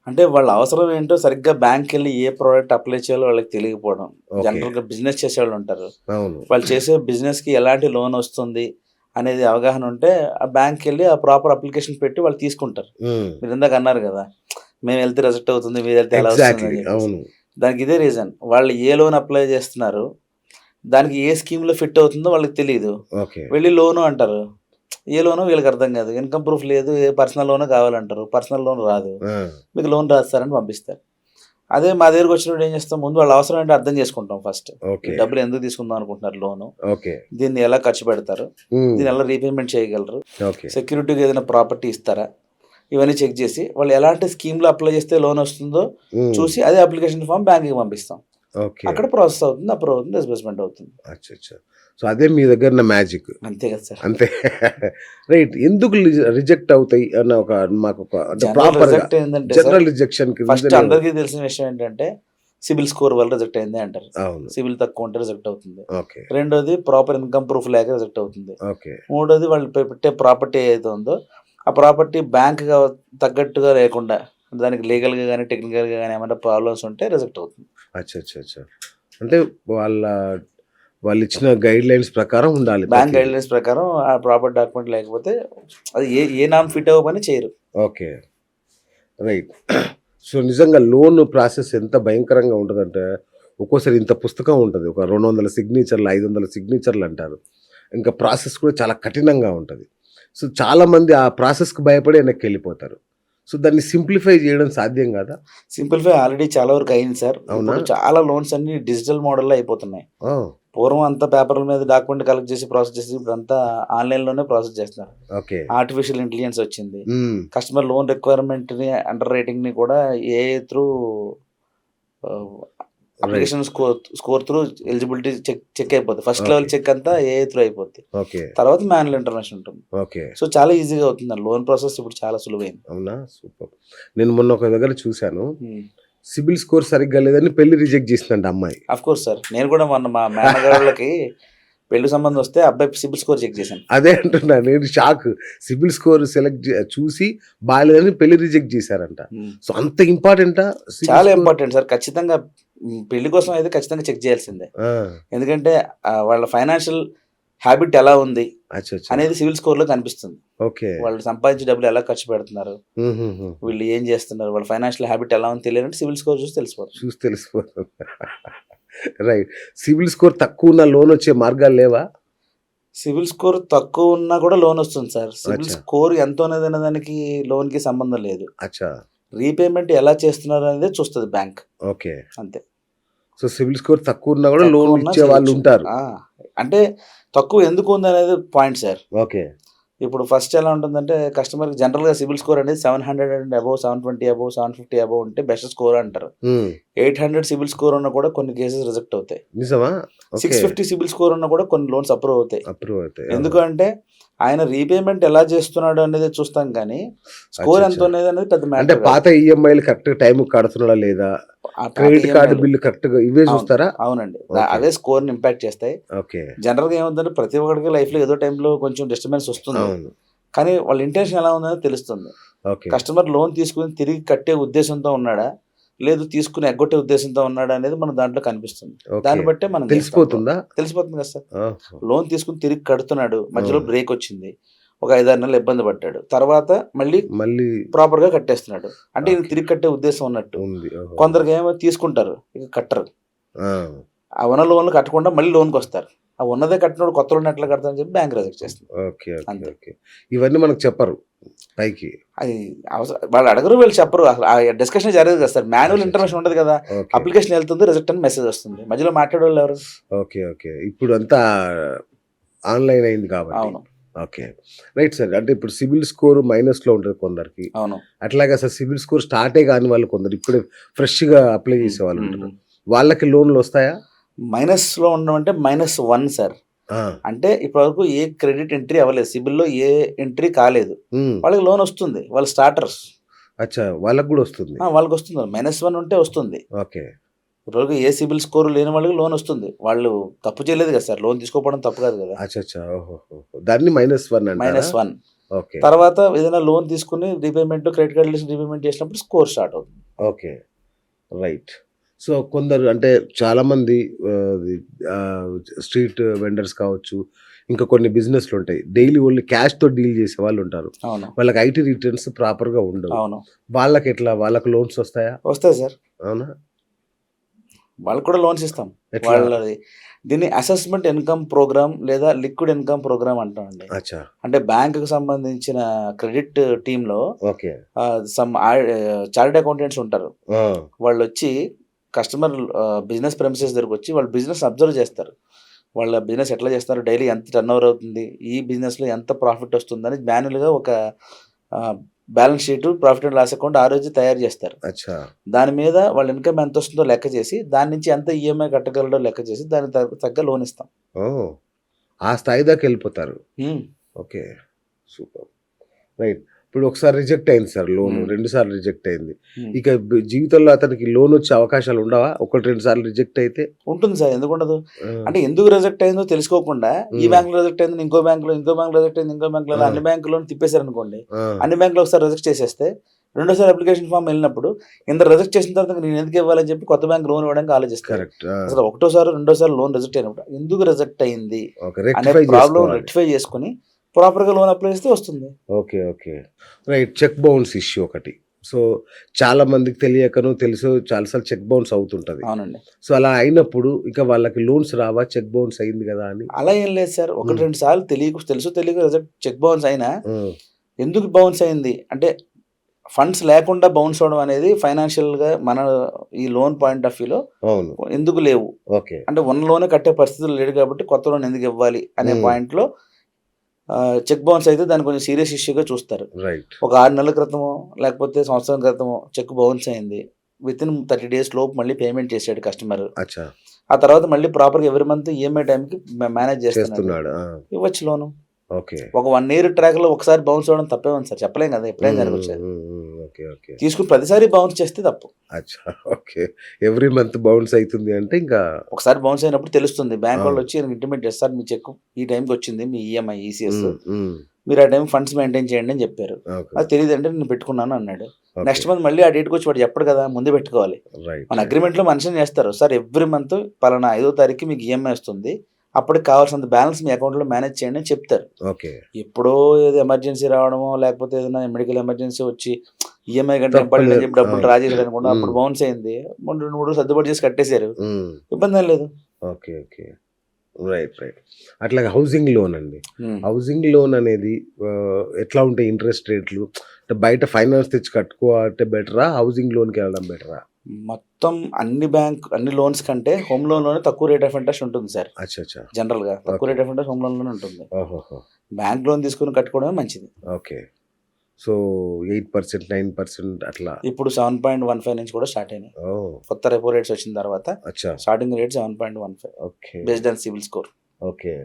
అంటే వాళ్ళ అవసరం ఏంటో సరిగ్గా బ్యాంక్‌కెళ్ళి ఏ ప్రోడక్ట్ అప్లై చేయాలో వాళ్ళకి తెలియకపోవడం. ఓకే. జనరల్‌గా బిజినెస్ చేసేవాళ్ళు ఉంటారు. అవును. వాళ్ళు చేసే బిజినెస్‌కి ఎలాంటి లోన్ వస్తుంది అనేది అవగాహన ఉంటే ఆ బ్యాంక్‌కెళ్ళి ఆ ప్రాపర్ అప్లికేషన్ పెట్టి వాళ్ళు తీసుకుంటారు. హ్మ్. మీరిందాక అన్నారు గదా! మేమెళ్తే రిజెక్ట్ అవుతుంది. మీరెళ్తే ఎలా ఎగ్జాక్ట్‌లీ. వస్తుందని జెప్పేసి. అవును. దానికి ఇదే రీజన్. వాళ్ళు ఏ లోన్ అప్లై చేస్తున్నారు, దానికి ఏ స్కీమ్‌లో ఫిట్ అవుతుందో వాళ్ళకి తెలీదు. ఓకే. వెళ్లి లోను అంటారు. ఏ లోనో వీళ్ళకి అర్థం కాదు. ఇన్‌కమ్ ప్రూఫ్ లేదు. ఏ పర్సనల్ లోనో కావాలంటారు. పర్సనల్ లోన్ రాదు. ఆ! మీకు లోన్ రాదు సార్ అని పంపిస్తారు. అదే మా దగ్గరకొచ్చినప్పుడు ఏం చేస్తాం, ముందు వాళ్ళ అవసరం ఏంటో అర్థం చేసుకుంటాం ఫస్ట్. ఈ ఓకే. డబ్బులు ఎందుకు తీసుకుందాం అనుకుంటున్నారు లోను? ఓకే. దీన్ని ఎలా ఖర్చు పెడతారు? హ్మ్. దీన్ని ఎలా రీపేమెంట్ చేయగలరు? ఓకే. సెక్యూరిటీగా ఏదైనా ప్రాపర్టీ ఇస్తారా? ఇవన్నీ చెక్ చేసి వాళ్ళు ఎలాంటి స్కీమ్‌లో అప్లై చేస్తే లోన్ వస్తుందో హ్మ్. చూసి అదే అప్లికేషన్ ఫార్మ్ బ్యాంక్‌కి పంపిస్తాం. ఓకే. అక్కడ ప్రాసెస్ అవుతుంది. అప్రూవ్ అవుతుంది. డిస్బర్స్‌మెంట్ అవుతుంది. అచ్చచ్చ! సో, అదే మీ దగ్గరున్న మ్యాజిక్. అంతే కదా సార్. అంతే. రైట్. ఎందుకు రిజెక్ట్ అవుతాయి అన్న ఒక మాకొక అంటే జనరల్ ప్రాపర్‌గా రిజెక్ట్ ఏందంటే సార్, జనరల్ రిజెక్షన్‌కి ఫస్ట్ రీజన్ ఏమో అందరికీ తెలిసిన విషయం ఏంటంటే, సిబిల్ స్కోర్ వల్ల రిజెక్ట్ అయింది అంటారు. అవును. సిబిల్ తక్కువ ఉంటే రిజెక్ట్ అవుతుంది. ఓకే. రెండోది ప్రాపర్ ఇన్‌కమ్ ప్రూఫ్ లేక రిజెక్ట్ అవుతుంది. ఓకే. మూడోది వాళ్ళు పెట్టే ప్రాపర్టీ ఏదైతే ఉందో, ఆ ప్రాపర్టీ బ్యాంక్‌గా తగ్గట్టుగా లేకుండా, దానికి లీగల్‌గా గాని, టెక్నికల్‌గా గాని ఏమైనా ప్రాబ్లమ్స్ ఉంటే రిజెక్ట్ అవుతుంది. అచ్చచ్చచ్చ! అంటే వాళ్ళ వాళ్ళిచ్చిన గైడ్‌లైన్స్ ప్రకారం ఉండాలి బ్యాంక్ ప్రతీదీ. గైడ్‌లైన్స్ ప్రకారం ఆ ప్రాపర్ డాక్యుమెంట్ లేకపోతే అది ఏ నార్మ్ ఫిట్ అవ్వ పని చేయరు. ఓకే. రైట్. సో, నిజంగా లోన్ ప్రాసెస్ ఎంత భయంకరంగా ఉంటదంటే, ఒక్కోసారి ఇంత పుస్తకం ఉంటది. ఒక 200 సిగ్నేచర్‌లు, 500 సిగ్నేచర్‌లు అంటారు. ఇంకా ప్రాసెస్ కూడా చాలా కఠినంగా ఉంటది. సో, చాలామంది ఆ ప్రాసెస్‌కి భయపడి వెనక్కెళ్ళిపోతారు. సో, దాన్ని సింప్లిఫై చేయడం సాధ్యం కాదా? సింప్లిఫై ఆల్రెడీ చాలా వరకు అయింది సార్. అవునా? ఇప్పుడు చాలా లోన్స్ అన్నీ డిజిటల్ మోడల్‌లో అయిపోతున్నాయి. ఓహ్! పూర్వం అంతా పేపర్ల మీద డాక్యుమెంట్ కలెక్ట్ చేసి ప్రాసెస్ చేసి ఇప్పుడంతా ఆన్‌లైన్‌లోనే ప్రాసెస్ చేస్తున్నారు. ఓకే. ఆర్టిఫిషియల్ ఇంటెలిజెన్స్ వచ్చింది. హ్మ్. కస్టమర్ లోన్ రిక్వైర్మెంట్‌ని, అండర్ రైటింగ్‌ని కూడా AI through ah, right. Application score through eligibility check అయిపోద్ది. First okay. లెవెల్ చెక్ అంతా ఏఐ త్రూ అయిపోద్ది. ఓకే. తర్వాత మాన్యువల్ ఇంటర్వెన్షన్ ఉంటుంది. ఓకే. సో, చాలా ఈజీగా అవుతుందండి. లోన్ ప్రాసెస్ ఇప్పుడు చాలా సులువైంది. అవునా? సూపర్. నేను మొన్న ఒక దగ్గర చూసాను. హ్మ్. సిబిల్ స్కోర్ సరిగ్గా లేదని పెళ్లి రిజెక్ట్ చేసిందంట అమ్మాయి. Of course sir. నేను కూడా మొన్న మా మేనగాళ్ళకి పెళ్లి సంబంధం వస్తే అబ్బాయి సిబిల్ స్కోర్ చెక్ చేశాను. అదే అంటున్నా నేను షాక్. సిబిల్ స్కోర్ చూసి బాలేదని పెళ్లి రిజెక్ట్ చేశారంట. హ్మ్. సో, అంత ఇంపార్టెంటా సిబిల్ చాలా స్కోర్? Important sir. ఖచ్చితంగా పెళ్లి కోసం అయితే ఖచ్చితంగా చెక్ చేయాల్సిందే. ఆ! ఎందుకంటే వాళ్ళ ఫైనాన్షియల్ హాబిట్ ఎలా ఉంది అచ్చచ్చా! అనేది సివిల్ స్కోర్‌లో కనిపిస్తుంది. ఓకే. వాళ్ళు సంపాదించే డబ్బులు ఎలా ఖర్చు పెడుతున్నారు? హుహుహు. వీళ్ళు ఏం చేస్తున్నారు? వాళ్ళ ఫైనాన్షియల్ హాబిట్ ఎలా ఉందో తెలియాలంటే సివిల్ స్కోర్ చూసి తెలిసిపోతుంది. చూసి తెలిసిపోతుంది. రైట్. సిబిల్ స్కోర్ తక్కువున్న లోన్ వచ్చే మార్గాలు లేవా? సివిల్ స్కోర్ తక్కువ ఉన్నా కూడా లోన్ వస్తుంది సార్. సివిల్ అచ్చా! స్కోర్ ఎంత ఉన్నదనే దానికి లోన్‌కి సంబంధం లేదు. అచ్చా! రీపేమెంట్ ఎలా చేస్తున్నారు అనేదే చూస్తది బ్యాంక్. ఓకే. అంతే. సో, సిబిల్ స్కోర్ తక్కువున్నా గూడా లోన్ తక్కువ ఉన్నా ఇచ్చేవాళ్ళు చేయొచ్చు. ఉంటారు. ఆ! అంటే తక్కువ ఎందుకు ఉందనేది పాయింట్ సార్. ఓకే. ఇప్పుడు ఫస్ట్ ఎలా ఉంటుందంటే కస్టమర్‌కి జనరల్‌గా సిబిల్ స్కోర్ అనేది 700 అండ్ అబోవ్, 720 అబోవ్, 750 అబోవ్ ఉంటే బెస్ట్ స్కోర్ అంటారు. హ్మ్. 800 సిబిల్ స్కోర్ ఉన్నా కూడా కొన్ని కేసెస్ రిజెక్ట్ అవుతాయి. నిజమా? ఓకే. 650 సిబిల్ స్కోర్ ఉన్నా కూడా కొన్ని లోన్స్ అప్రూవ్ అవుతాయి. అప్రూవ్ అవుతాయి. ఓహో! ఎందుకు అంటే ఆయన రీపేమెంట్ ఎలా చేస్తున్నాడు అనేది చూస్తాం కానీ స్కోర్ ఎంత అచ్చచ్చా! అనేది పెద్ద అంటే మ్యాటర్ కాదు. పాత ఈఎంఐలు కరెక్ట్‌గా టైంకి కడుతున్నాడా లేదా? ఆ పాత క్రెడిట్ కార్డ్ ఈఎంఐలు బిల్ కరెక్ట్‌గా ఇవే అవును. చూస్తారా? అవునండి. ఓకే. అవే స్కోర్‌ని ఇంపాక్ట్ చేస్తాయి. ఓకే. జనరల్‌గా ఏమవుతుందంటే ప్రతి ఒక్కడికి లైఫ్‌లో ఏదో టైంలో కొంచెం డిస్టర్బెన్స్ వస్తుంది. అవును. కానీ వాళ్ళ ఇంటెన్షన్ ఎలా ఉందనేది తెలుస్తుంది. ఓకే. కస్టమర్ లోన్ తీసుకొని తిరిగి కట్టే ఉద్దేశంతో ఉన్నాడా? లేదు తీసుకొని ఎగ్గొట్టే ఉద్దేశంతో ఉన్నాడా? అనేది మన దాంట్లో కనిపిస్తుంది. ఓకే. దాన్ని బట్టే మనం చేస్తాం లోన్. తెలిసిపోతుందా? తెలిసిపోతుంది కదా సార్. ఓహో! లోన్ తీసుకొని తిరిగి కడుతున్నాడు. మధ్యలో అవును. బ్రేక్ వచ్చింది. ఒక 5, 6 నెలలు ఇబ్బంది పడ్డాడు. తర్వాత మళ్ళీ మళ్ళీ ప్రాపర్‌గా కట్టేస్తున్నాడు. అంటే ఈయన ఓకే. తిరిగి కట్టే ఉద్దేశం ఉన్నట్టు. ఉంది. ఓహో! కొందరికేమో తీసుకుంటారు. ఇక కట్టరు. ఆ! ఆ ఉన్న లోన్‌లు కట్టకుండా మళ్ళీ లోన్‌కొస్తారు. ఆ ఉన్నదే కట్టినోడు కొత్త లోన్ ఎట్లా కడతారని చెప్పి బ్యాంక్ రిజెక్ట్ చేస్తుంది. ఓకే. ఓకే. అంతే. ఓకే. ఇవన్నీ మనకు చెప్పరు పైకి. అది వాళ్ళు అడగరు, వీళ్ళు చెప్పరు. అసలు ఆ డిస్కషనే జరగదు కదా సార్. మాన్యువల్ అచ్చచ్చా! ఇంటర్వెన్షన్ ఉండదు కదా! ఓకే. అప్లికేషన్ ఎళ్తుంది, రిజెక్ట్ అని మెసేజ్ వస్తుంది. మధ్యలో మాట్లాడేవాళ్ళు ఎవరు? ఓకే. ఓకే. ఇప్పుడంతా ఆన్‌లైన్ అయింది కాబట్టి. అవును. ఓకే. Right sir. అంటే ఇప్పుడు సిబిల్ స్కోర్ మైనస్‌లో ఉంటది కొందరికి. అవును. అట్లాగే అసలు సిబిల్ స్కోర్ స్టార్టే కాని వాళ్ళు కొందరు ఇప్పుడే ఫ్రెష్‌గా అప్లై హ్మ్. హ్మ్. చేసేవాళ్ళుంటారు. హ్మ్. వాళ్ళకి లోన్‌లొస్తాయా? మైనస్‌లో ఉండడం అంటే -1 సార్. ఆ! అంటే ఇప్పటివరకు ఏ క్రెడిట్ ఎంట్రీ అవ్వలేదు. సిబిల్‌లో ఏ ఎంట్రీ కాలేదు. హ్మ్. వాళ్ళకి లోన్ వస్తుంది. వాళ్ళు స్టార్టర్స్. అచ్చా! వాళ్ళకి గూడా వస్తుంది. వాళ్ళకొస్తుంది. -1 ఉంటే వస్తుంది. ఓకే. ఇప్పటివరకు ఏ సిబిల్ స్కోర్ లేని వాళ్ళకి లోన్ వస్తుంది. వాళ్ళు తప్పు చేయలేదు కదా సార్. లోన్ తీసుకోకపోవడం తప్పు కాదు కదా! అచ్చచ్చా! ఓహోహోహో! దాన్ని -1 అంటారా? -1. ఓకే. తర్వాత ఏదైనా లోన్ తీసుకుని రీపేమెంట్, క్రెడిట్ కార్డ్ రీపేమెంట్ చేసినప్పుడు స్కోర్ స్టార్ట్ అవుతుంది. ఓకే. రైట్. సో, కొందరు అంటే చాలామంది అది స్ట్రీట్ వెండర్స్ కావచ్చు, ఇంకా కొన్ని బిజినెస్‌లుంటాయి. డైలీ ఓన్లీ క్యాష్‌తో డీల్ చేసే వాళ్ళుంటారు. అవును. వాళ్ళకి ఐటీ రిటర్న్స్ ప్రాపర్‌గా ఉండవు. అవును. వాళ్ళకెట్లా? వాళ్ళకి లోన్స్ వస్తాయా? వస్తాయి సార్. అవునా? వాళ్ళకి కూడా లోన్స్ ఇస్తాం. ఎట్లా? వాళ్ళది దీన్ని అసెస్మెంట్ ఇన్కమ్ ప్రోగ్రామ్ లేదా లిక్విడ్ ఇన్కమ్ ప్రోగ్రామ్ అంటామండి. అచ్చా! అంటే బ్యాంకుకి సంబంధించిన క్రెడిట్ టీమ్‌లో ఓకే. సమ్ చార్టర్డ్ అకౌంటెంట్స్ ఉంటారు. ఆ! వాళ్ళొచ్చి కస్టమర్ బిజినెస్ ప్రెమిసెస్ దగ్గరకొచ్చి వాళ్ళ బిజినెస్ అబ్జర్వ్ చేస్తారు. వాళ్ళ బిజినెస్ ఎట్లా చేస్తున్నారు? డైలీ ఎంత టర్నోవర్ అవుతుంది? ఈ బిజినెస్‌లో ఎంత ప్రాఫిట్ వస్తుందని మాన్యువల్‌గా ఒక balance sheet, profit and loss account ఆ రోజు తయారు చేస్తారు. అచ్చా! దాని మీద వాళ్ళ ఇన్కమ్ ఎంత వస్తుందో లెక్క చేసి, దాని నుంచి ఎంత ఈఎంఐ కట్టగలడో లెక్క చేసి, దానికి తగ్గ లోన్ ఇస్తాం. ఓహ్! ఆ స్థాయి దాకెళ్ళిపోతారు. హ్మ్. ఓకే. సూపర్. రైట్. ఇప్పుడు ఒకసారి రిజెక్ట్ అయింది సార్ లోను. హ్మ్. 2 సార్లు రిజెక్ట్ అయింది. హ్మ్. ఇక జీవితంలో అతనికి లోన్ వచ్చే అవకాశాలు ఉండవా? 1, 2 సార్లు రిజెక్ట్ అయితే? ఉంటుంది సార్. ఎందుకుండదు? ఆ! అంటే ఎందుకు రిజెక్ట్ అయిందో తెలుసుకోకుండా ఈ హ్మ్. బ్యాంక్‌లో రిజెక్ట్ అయింది, ఇంకో బ్యాంక్‌లో రిజెక్ట్ అయింది, ఇంకో బ్యాంక్‌లో ఆ! అన్ని బ్యాంకుల్లోను తిప్పేసారనుకోండి. ఆ! అన్ని బ్యాంకులు ఒకసారి రిజెక్ట్ చేసేస్తే, రెండోసారి అప్లికేషన్ ఫార్మ్ వెళ్ళినప్పుడు ఇంత రిజెక్ట్ చేసిన తర్వాత నేను ఎందుకు ఇవ్వాలని చెప్పి కొత్త బ్యాంక్ లోన్ ఇవ్వడానికి ఆలోచిస్తారు. కరెక్ట్. ఆ! అసలు ఒకటోసారి, రెండోసారి లోన్ రిజెక్ట్ అయినప్పుడు ఎందుకు రిజెక్ట్ అయింది ఓకే. అనే రెక్టిఫై ప్రాబ్లమ్ చేసుకోవాలి. రెక్టిఫై చేసుకొని ప్రాపర్‌గా లోన్ అప్లై చేస్తే వస్తుంది. Okay. Okay. Right. Check bounce issue ఒకటి. సో, చాలా మందికి తెలియకనో తెలుసో చాలా సార్లు చెక్ బౌన్స్ అవుతుంటది. అవునండి. సో, అలా అయినప్పుడు ఇక వాళ్ళకి లోన్స్ రావా? చెక్ బౌన్స్ అయింది గదా! అని? అలా ఏం లేదు సార్. ఒకటి, హ్మ్. 2 సార్లు తెలుసో తెలియకో రిజెక్ట్ చెక్ బౌన్స్ అయినా హ్మ్. ఎందుకు బౌన్స్ అయింది? అంటే ఫండ్స్ లేకుండా బౌన్స్ అవ్వడం అనేది ఫైనాన్షియల్‌గా మన ఈ లోన్ పాయింట్ ఆఫ్ వ్యూలో అవును. ఎందుకు లేవు? ఓకే. అంటే ఉన్న లోనే కట్టే పరిస్థితులు లేడు కాబట్టి కొత్త లోన్ ఎందుకు ఇవ్వాలి అనే హ్మ్. పాయింట్‌లో చెక్ బౌన్స్ అయితే దాన్ని కొంచెం సీరియస్ ఇష్యూగా చూస్తారు. రైట్. ఒక 6 నెలల క్రితమో లేకపోతే సంవత్సరం క్రితమో చెక్ బౌన్స్ అయింది. వితిన్ 30 డేస్ లోపు మళ్ళీ పేమెంట్ చేసాడు కస్టమర్. అచ్చా! ఆ తర్వాత మళ్ళీ ప్రాపర్‌గా ఎవ్రీ మంత్ ఈఎంఐ టైంకి మేనేజ్ చేస్తున్నాడు. చేస్తున్నాడు. ఆ! ఇవ్వచ్చు లోను. ఓకే. ఒక 1 ఇయర్ ట్రాక్‌లో ఒకసారి బౌన్స్ అవ్వడం తప్పేముంది సార్? చెప్పలేం కదా! ఎప్పుడైనా హ్మ్. జరగొచ్చు అది. హ్మ్. హ్మ్. ఓకే. ఓకే. తీసుకుని ప్రతిసారి బౌన్స్ చేస్తే తప్పు. అచ్చా! ఓకే. ఎవ్రీ మంత్ బౌన్స్ అయితుంది అంటే ఇంకా ఒకసారి బౌన్స్ అయినప్పుడు తెలుస్తుంది. బ్యాంక్ అవును. వాళ్ళొచ్చి ఇంటిమేట్ చేస్తారు. మీ చెక్ ఈ టైంకి వచ్చింది. మీ ఈఎంఐ, ఈసీఎస్. హ్మ్. హ్మ్. మీరు ఆ టైంకి ఫండ్స్ మెయింటైన్ చేయండి అని చెప్పారు. ఓకే. అది తెలీదంటే నేను పెట్టుకున్నాను అన్నాడు. ఓకే. నెక్స్ట్ మంత్ మళ్ళీ ఆ డేట్‌కి వచ్చి వాడు చెప్పడు కదా! ముందే పెట్టుకోవాలి. రైట్. మన రైట్. అగ్రీమెంట్‌లో మెన్షన్ చేస్తారు. సార్ ఎవ్రీ మంత్ పలానా 5వ తారీఖుకి మీకు ఈఎంఐ వస్తుంది. అప్పటికి కావాల్సినంత బ్యాలెన్స్ మీ అకౌంట్‌లో మేనేజ్ చేయండి అని చెప్తారు. ఓకే. ఎప్పుడో ఏదో ఎమర్జెన్సీ రావడమో, లేకపోతే ఏదైనా మెడికల్ ఎమర్జెన్సీ వచ్చి ఈఎంఐ కంటే ఇంపార్టెంట్ అని తప్పలేదు. చెప్పి డబ్బులు డ్రా చేసాడనుకోండి. అప్పుడు హ్మ్. బౌన్స్ అయింది. 2, 3 రోజులు సర్దుబాటు చేసి కట్టేసారు. హ్మ్. ఇబ్బందేం లేదు. ఓకే. ఓకే. రైట్. రైట్. అట్లాగే హౌసింగ్ లోన్ అండి. హ్మ్. హౌసింగ్ లోన్ అనేది ఎట్లా ఉంటాయి ఇంట్రెస్ట్ రేట్లు? అంటే బయట ఫైనాన్స్ తెచ్చి కట్టుకోవాలంటే బెటరా? హౌసింగ్ లోన్‌కెళ్ళడం బెటరా? మొత్తం అన్ని లోన్స్ కంటే హోమ్ లోన్‌లోనే తక్కువ రేట్ ఆఫ్ ఇంట్రెస్ట్ ఉంటుంది సార్. అచ్చచ్చా! జనరల్‌గా తక్కువ okay. Rate of interest home లోన్‌లోనే ఉంటుంది. ఓహోహో! బ్యాంక్ లోన్ తీసుకొని కట్టుకోవడమే మంచిది. ఓకే. సో, 8%, 9% అట్లా. ఇప్పుడు 7.15 నుంచి కూడా స్టార్ట్ అయినాయి. ఓహ్! కొత్త రెపో రేట్స్ వచ్చిన తర్వాత అచ్చా! Starting rate 7.15 okay. Based on CIBIL score. Okay.